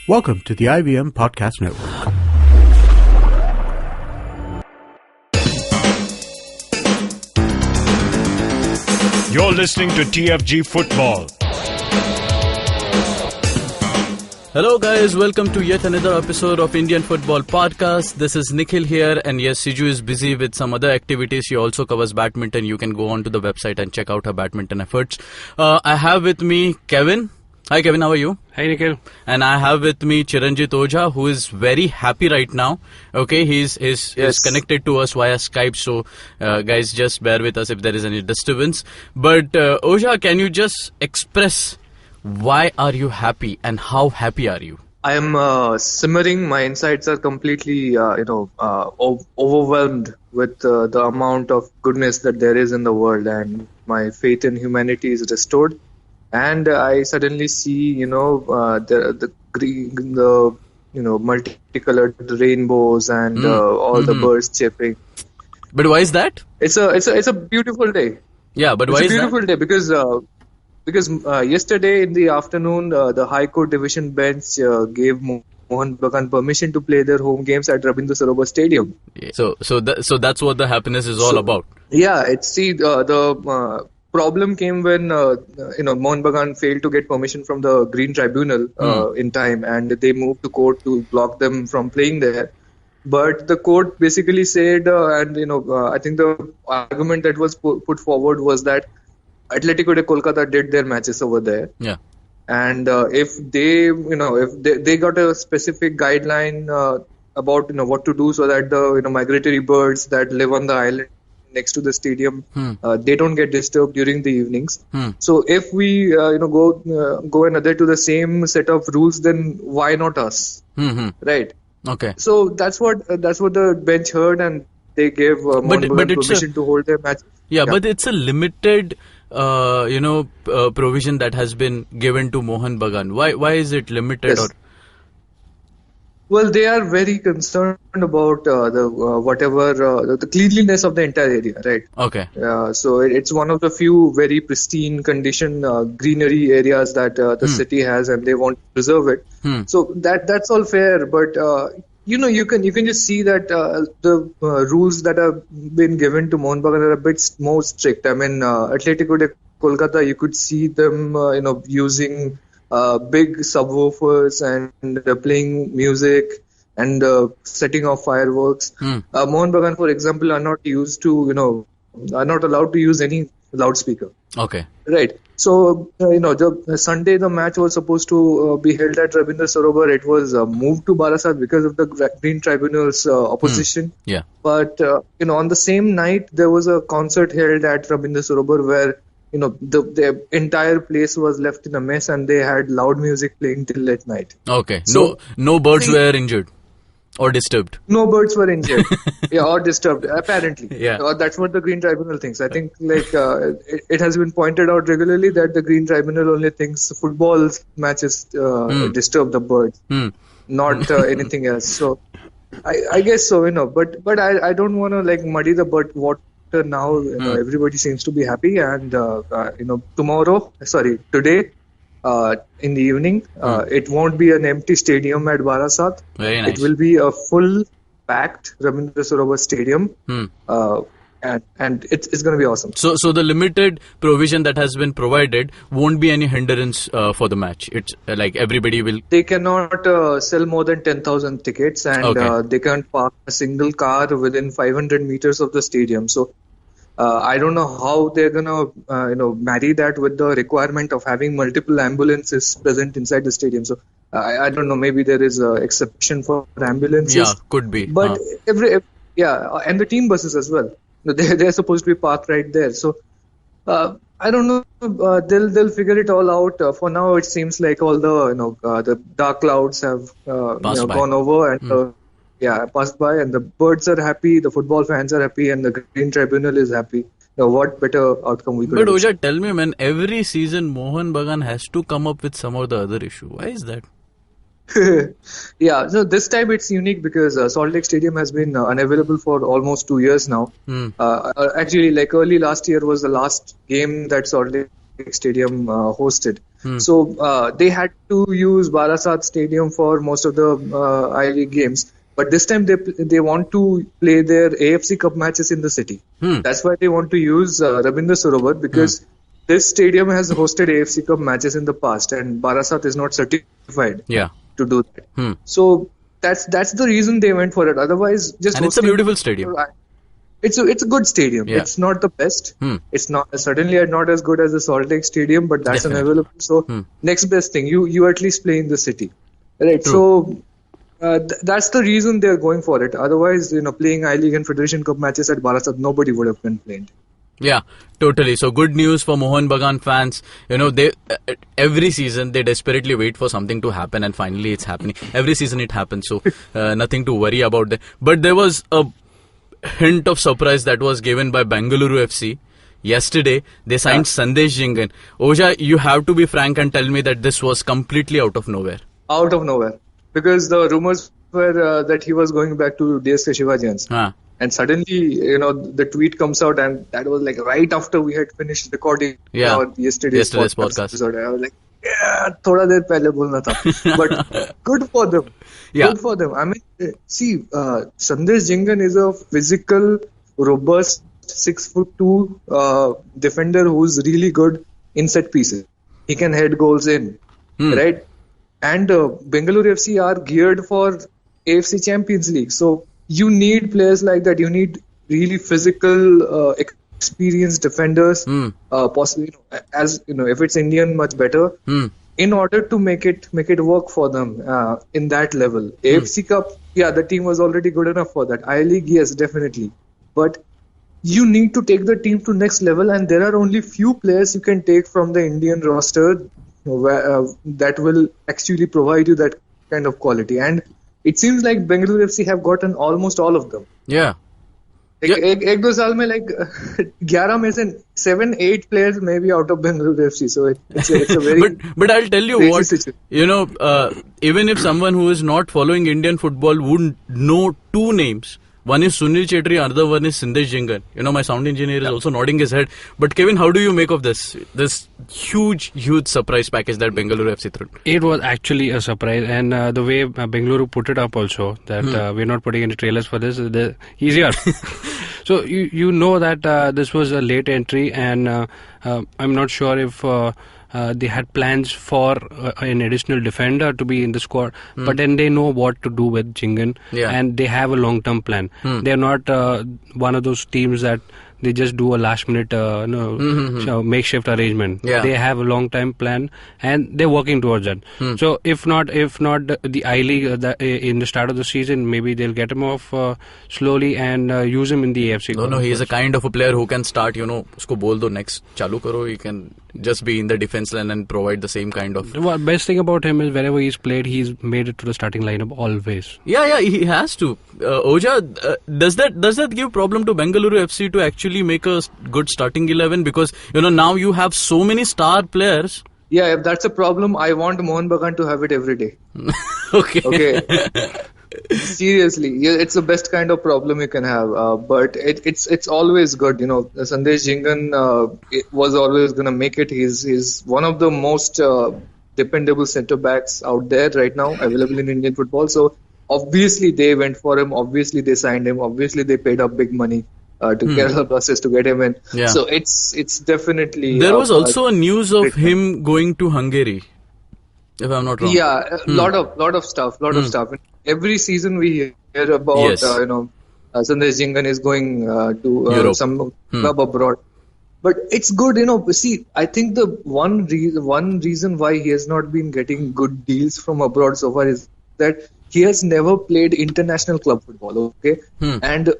Welcome to the IVM Podcast Network. You're listening to TFG Football. Hello guys, welcome to yet another episode of Indian Football Podcast. This is Nikhil here, and yes, Siju is busy with some other activities. She also covers badminton. You can go onto the website and check out her badminton efforts. I have with me Kevin. Hi Kevin, how are you? Hi Nikhil. And I have with me Chiranjit Ojha, who is very happy right now. Okay, he's connected to us via Skype, so guys, just bear with us if there is any disturbance. But Ojha, can you just express why are you happy and how happy are you? I am simmering. My insides are completely, overwhelmed with the amount of goodness that there is in the world, and my faith in humanity is restored. And I suddenly see, the green, the multicolored rainbows and all the birds chirping. But why is that? It's a beautiful day. Yeah, but why is that? It's a beautiful day because yesterday in the afternoon, the High Court Division bench gave Mohun Bagan permission to play their home games at Rabindra Sarobar Stadium. Yeah. So that's what the happiness is all about. Yeah, the problem came when Mohun Bagan failed to get permission from the Green Tribunal in time, and they moved to court to block them from playing there. But the court basically said, I think the argument that was put forward was that Atletico de Kolkata did their matches over there. Yeah. And if they got a specific guideline about what to do so that the migratory birds that live on the island next to the stadium, they don't get disturbed during the evenings. So if we go and adhere to the same set of rules, then why not us? Right? Okay. So that's what the bench heard, and they gave permission to hold their matches. Yeah, but it's a limited provision that has been given to Mohun Bagan. Why is it limited? Yes. Well, they are very concerned about the cleanliness of the entire area, right? Okay. So it's one of the few very pristine condition greenery areas that the city has, and they want to preserve it. So that's all fair, but you can just see that the rules that have been given to Mohun Bagan are a bit more strict. I mean, Atletico de Kolkata, you could see them, using big subwoofers and playing music and setting off fireworks. Mohun Bagan, for example, are not allowed to use any loudspeaker. Okay. Right. So, the Sunday the match was supposed to be held at Rabindra Sarobar. It was moved to Barasat because of the Green Tribunal's opposition. Yeah. But, on the same night, there was a concert held at Rabindra Sarobar where the entire place was left in a mess, and they had loud music playing till late night. Okay. So, no birds were injured or disturbed. No birds were injured. Or disturbed, apparently. Yeah. That's what the Green Tribunal thinks. I think it has been pointed out regularly that the Green Tribunal only thinks football matches disturb the birds, not anything else. So I guess so, but I don't want to muddy the water now. Everybody seems to be happy, and today in the evening, it won't be an empty stadium at Barasat. Very nice. It will be a full packed Rabindra Sarobar Stadium, and it's going to be awesome. So the limited provision that has bin provided won't be any hindrance for the match. It's like everybody will. They cannot sell more than 10,000 tickets, and they can't park a single car within 500 meters of the stadium. So I don't know how they're gonna marry that with the requirement of having multiple ambulances present inside the stadium. So I don't know. Maybe there is an exception for ambulances. Yeah, could be. But and the team buses as well. They're supposed to be parked right there. So I don't know. They'll figure it all out. For now, it seems like all the dark clouds have gone over, and passed by, and the birds are happy, the football fans are happy, and the Green Tribunal is happy. Now, what better outcome we could have? But Ojha, tell me, man, every season Mohun Bagan has to come up with some or the other issue. Why is that? Yeah, so this time it's unique because Salt Lake Stadium has been unavailable for almost 2 years now. Actually, early last year was the last game that Salt Lake Stadium hosted. So they had to use Barasat Stadium for most of the I-League games. But this time they want to play their AFC Cup matches in the city. That's why they want to use Rabindra Sarobar, because this stadium has hosted AFC Cup matches in the past, and Barasat is not certified to do that. So that's the reason they went for it. Otherwise, just and it's a beautiful stadium. It's a good stadium. Yeah. It's not the best. It's not certainly not as good as the Salt Lake Stadium, but that's available. So next best thing, you at least play in the city, right? True. So that's the reason they're going for it. Otherwise, playing I-League and Federation Cup matches at Barasat, nobody would have complained. Yeah, totally. So good news for Mohun Bagan fans. They every season they desperately wait for something to happen, and finally it's happening. Every season it happens, so nothing to worry about there. But there was a hint of surprise that was given by Bengaluru FC. Yesterday, they signed Sandesh Jhingan. Oja, you have to be frank and tell me that this was completely out of nowhere. Out of nowhere. Because the rumors were that he was going back to DSK Shivajians. And suddenly, the tweet comes out, and that was like right after we had finished recording yesterday's podcast. Episode. I was like, thoda der pehle bolna tha. But good for them. Good for them. I mean, see, Sandesh Jhingan is a physical, robust, 6'2" defender who's really good in set pieces. He can head goals in, right? And Bengaluru FC are geared for AFC Champions League. So you need players like that. You need really physical, experienced defenders. Possibly, if it's Indian, much better. In order to make it work for them in that level. AFC Cup, the team was already good enough for that. I-League, yes, definitely. But you need to take the team to next level, and there are only few players you can take from the Indian roster that will actually provide you that kind of quality. And it seems like Bengaluru FC have gotten almost all of them. Yeah. एक दो साल में like 11 में से 7-8 players maybe out of Bengaluru FC. So it's a very but I'll tell you what, situation. Even if someone who is not following Indian football would know two names. One is Sunil Chetri, another one is Sandesh Jhingan. My sound engineer is also nodding his head. But Kevin, how do you make of this huge surprise package that Bengaluru FC threw? It was actually a surprise, and the way Bengaluru put it up also, that we're not putting any trailers for this, easier. So you know that this was a late entry, and I'm not sure if they had plans for an additional defender to be in the squad, but then they know what to do with Jhingan, and they have a long-term plan. They're not one of those teams that they just do a last-minute makeshift arrangement. They have a long-time plan, and they're working towards that. So if not the I-League in the start of the season, maybe they'll get him off slowly and use him in the AFC. No, he is a kind of a player who can start, usko bol do next, chalu karo, he can just be in the defense line and provide the same kind of... The best thing about him is wherever he's played, he's made it to the starting lineup always. Yeah, he has to. Oja, does that give problem to Bengaluru FC to actually make a good starting 11? Because, now you have so many star players. Yeah, if that's a problem, I want Mohun Bagan to have it every day. Okay. Seriously, it's the best kind of problem you can have. But it's always good. Sandesh Jhingan was always going to make it. He's one of the most dependable centre backs out there right now, available in Indian football. So obviously they went for him. Obviously they signed him. Obviously they paid up big money to Kerala Blasters to get him in. Yeah. So it's definitely. There was also a news of him going to Hungary, if I'm not wrong. Yeah, lot of stuff. Every season we hear about Sandesh Jhingan is going to some club abroad. But it's good, see, I think the one reason why he has not been getting good deals from abroad so far is that he has never played international club football, okay? And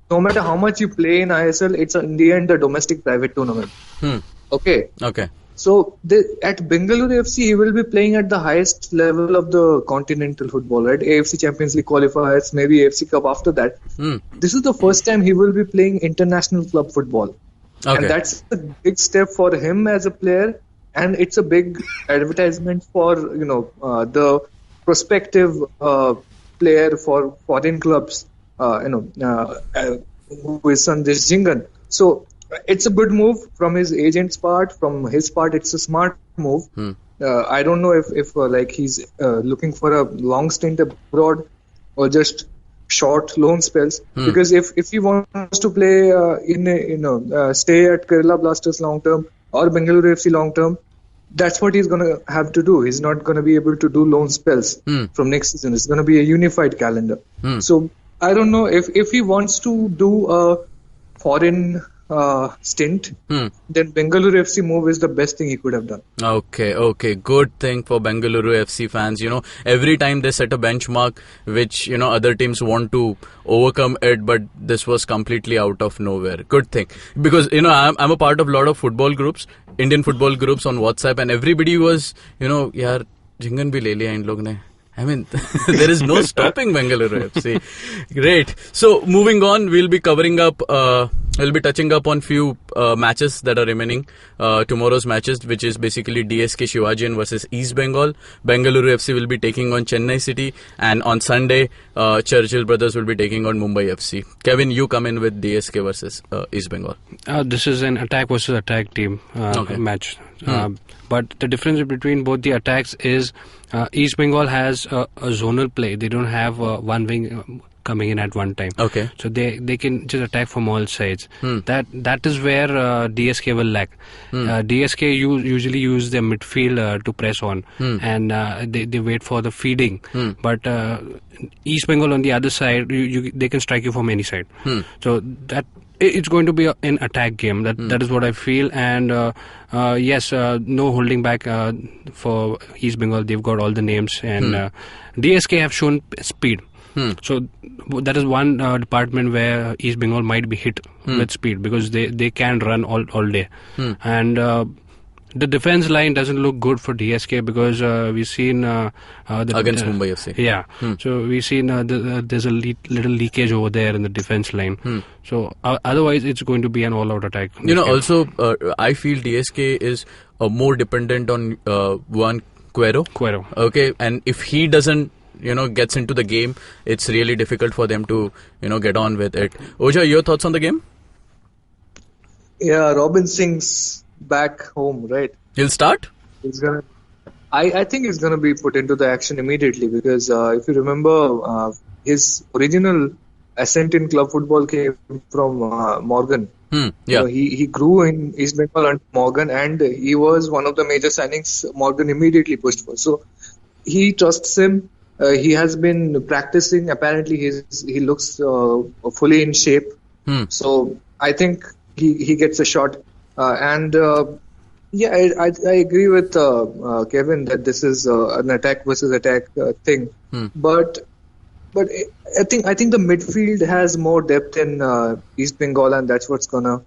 no matter how much you play in ISL, it's in the end a domestic private tournament. Okay. So at Bengaluru FC, he will be playing at the highest level of the continental football, right? AFC Champions League qualifiers, maybe AFC Cup after that. This is the first time he will be playing international club football. And that's a big step for him as a player. And it's a big advertisement for, the prospective player for foreign clubs, who is Sandesh Jhingan. So it's a good move from his agent's part. From his part, it's a smart move. I don't know if like he's looking for a long stint abroad or just short loan spells. Because if he wants to play stay at Kerala Blasters long term or Bengaluru FC long term, that's what he's going to have to do. He's not going to be able to do loan spells from next season. It's going to be a unified calendar. So I don't know if he wants to do a foreign stint, then Bengaluru FC move is the best thing he could have done. Okay. Good thing for Bengaluru FC fans. Every time they set a benchmark which, other teams want to overcome it, but this was completely out of nowhere. Good thing. Because, I'm a part of a lot of football groups, Indian football groups on WhatsApp, and everybody was, yaar, Jhingan bhi le liya in log ne. I mean, there is no stopping Bengaluru FC. Great. So, moving on, we'll be touching up on few matches that are remaining. Tomorrow's matches, which is basically DSK Shivajian versus East Bengal. Bengaluru FC will be taking on Chennai City. And on Sunday, Churchill Brothers will be taking on Mumbai FC. Kevin, you come in with DSK versus East Bengal. This is an attack versus attack team match. But the difference between both the attacks is East Bengal has a zonal play. They don't have one wing coming in at one time. Okay. So they can just attack from all sides. That is where DSK will lack. DSK usually use their midfield to press on, and they wait for the feeding. But East Bengal on the other side, they can strike you from any side. So that it's going to be an attack game. That is what I feel. And yes, no holding back for East Bengal. They've got all the names, and DSK have shown speed. So that is one department where East Bengal might be hit with speed, because they can run all day. And the defense line doesn't look good for DSK, because we've seen against Mumbai FC. Yeah. So we've seen there's a little leakage over there in the defense line. So otherwise it's going to be an all-out attack. Also I feel DSK is more dependent on one Quero. Okay, and if he doesn't gets into the game, it's really difficult for them to get on with it. Oja, your thoughts on the game? Yeah, Robin Singh's back home, right? He'll start? I think he's gonna be put into the action immediately, because if you remember, his original ascent in club football came from Morgan. Yeah. He grew in East Bengal under Morgan, and he was one of the major signings Morgan immediately pushed for. So he trusts him. He has been practicing. Apparently, he looks fully in shape. So I think he gets a shot. And I agree with Kevin that this is an attack versus attack thing. But I think the midfield has more depth in East Bengal, and that's what's gonna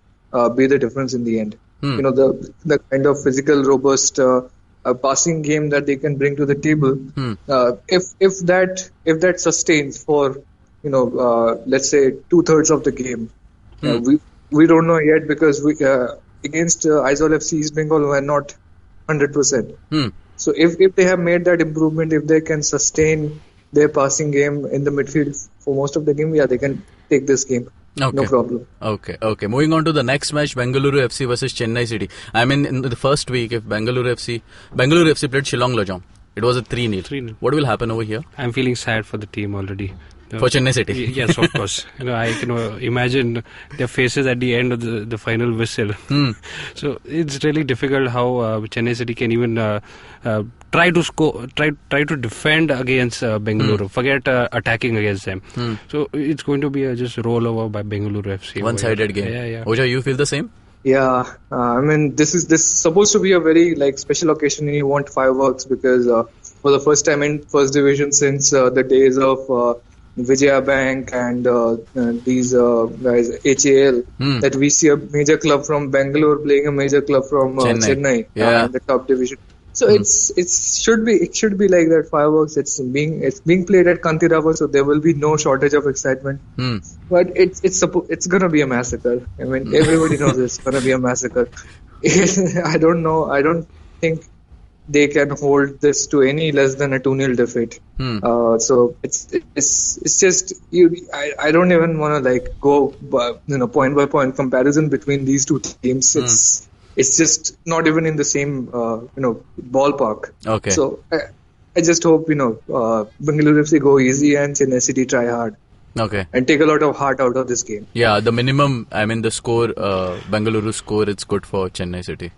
be the difference in the end. The kind of physical, robust passing game that they can bring to the table. If that sustains for let's say 2/3 of the game, we don't know yet, because we against Aizawl FC East Bengal were not 100%. So if they have made that improvement, if they can sustain their passing game in the midfield for most of the game, they can take this game. Okay. No problem. Okay. Moving on to the next match, Bengaluru FC versus Chennai City. I mean, in the first week, if Bengaluru FC played Shillong Lajong, it was a 3-0. What will happen over here? I'm feeling sad for the team already. For Chennai City? Yes, of course. I can imagine their faces at the end of the final whistle. So it's really difficult how Chennai City can even try to score, try to defend against Bengaluru. Forget attacking against them. So it's going to be just rollover by Bengaluru FC. One-sided game. Yeah. Oja, you feel the same? Yeah, I mean, this is supposed to be a very special occasion, and you want fireworks, because for the first time in first division since the days of Vijaya Bank and these guys, HAL, that we see a major club from Bangalore playing a major club from Chennai in the top division. So it should be like that, fireworks. It's being played at Kantirava, so there will be no shortage of excitement. But it's gonna be a massacre. I mean, everybody knows it's gonna be a massacre. I don't know. I don't think they can hold this to any less than a 2-0 defeat. So it's just I don't even want to go point by point comparison between these two teams. it's just not even in the same ballpark. Okay. So I just hope Bengaluru FC go easy and Chennai City try hard. Okay. And take a lot of heart out of this game. Yeah, the minimum, the score, Bengaluru score, it's good for Chennai City.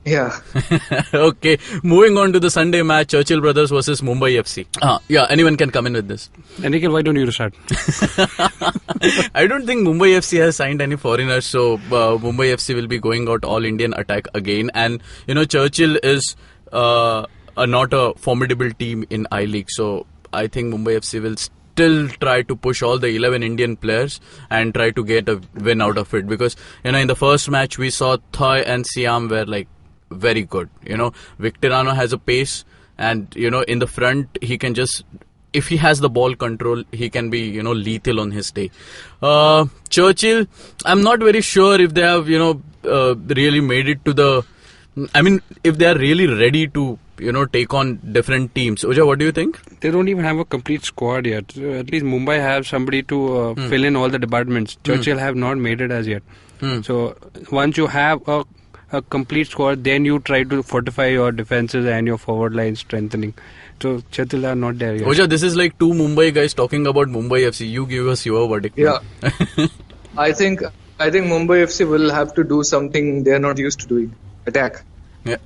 Yeah. Okay, moving on to the Sunday match, Churchill Brothers versus Mumbai FC. Yeah, anyone can come in with this. Nikhil, why don't you start? I don't think Mumbai FC has signed any foreigners, so Mumbai FC will be going out all Indian attack again. And, Churchill is not a formidable team in I-League, so I think Mumbai FC will still try to push all the 11 Indian players and try to get a win out of it. Because, in the first match, we saw Thoy and Siam were very good. Victorino has a pace, and in the front he can just, if he has the ball control, he can be lethal on his day. Churchill, I'm not very sure if they have really made it to the, if they are really ready to take on different teams. Oja, what do you think? They don't even have a complete squad yet. So at least Mumbai have somebody to fill in all the departments. Churchill have not made it as yet. So once you have a complete squad, then you try to fortify your defenses and your forward line strengthening. So Churchill are not there yet. Oja, this is like two Mumbai guys talking about Mumbai FC. You give us your verdict. Yeah. I think Mumbai FC will have to do something they are not used to doing. Attack. Yeah.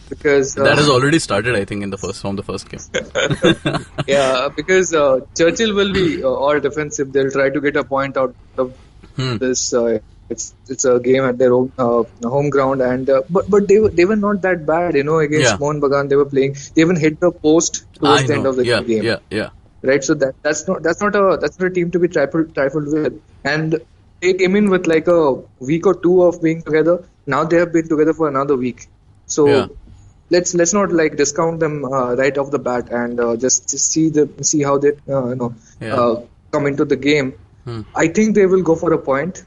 Because that has already started, I think, from the first game. Yeah, because Churchill will be all defensive. They'll try to get a point out of this. It's a game at their own home ground, and but they were not that bad, against Mohun Bagan. They were playing. They even hit the post towards the end of the game. Yeah. Right. So that's not a team to be trifled with. And they came in with like a week or two of being together. Now they have been together for another week. So let's not discount them right off the bat, and just see how they come into the game. I think they will go for a point.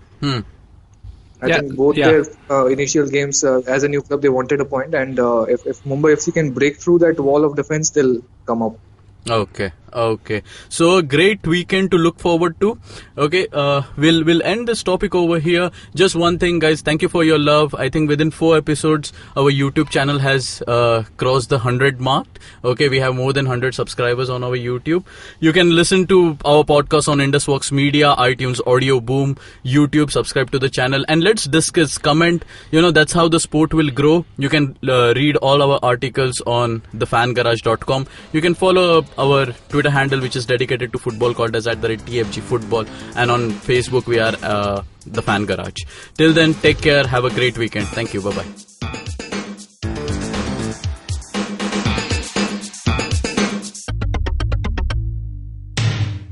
I think both their initial games as a new club, they wanted a point, and if Mumbai FC can break through that wall of defense, they'll come up. Okay. So a great weekend to look forward to. Okay, we'll end this topic over here. Just one thing, guys. Thank you for your love. I think within 4 episodes, our YouTube channel has crossed the 100 mark. Okay, we have more than 100 subscribers on our YouTube. You can listen to our podcast on IndusVox Media, iTunes, Audio Boom, YouTube. Subscribe to the channel and let's discuss, comment. That's how the sport will grow. You can read all our articles on thefangarage.com. You can follow our Twitter handle, which is dedicated to football, called as @TFG Football, and on Facebook we are The Fan Garage. Till then, take care, have a great weekend. Thank you, bye-bye.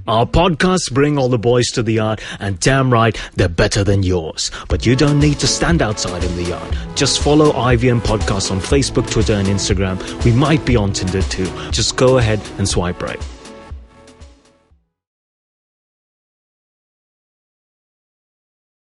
Our podcasts bring all the boys to the yard, and damn right, they're better than yours. But you don't need to stand outside in the yard. Just follow IVM Podcasts on Facebook, Twitter and Instagram. We might be on Tinder too. Just go ahead and swipe right.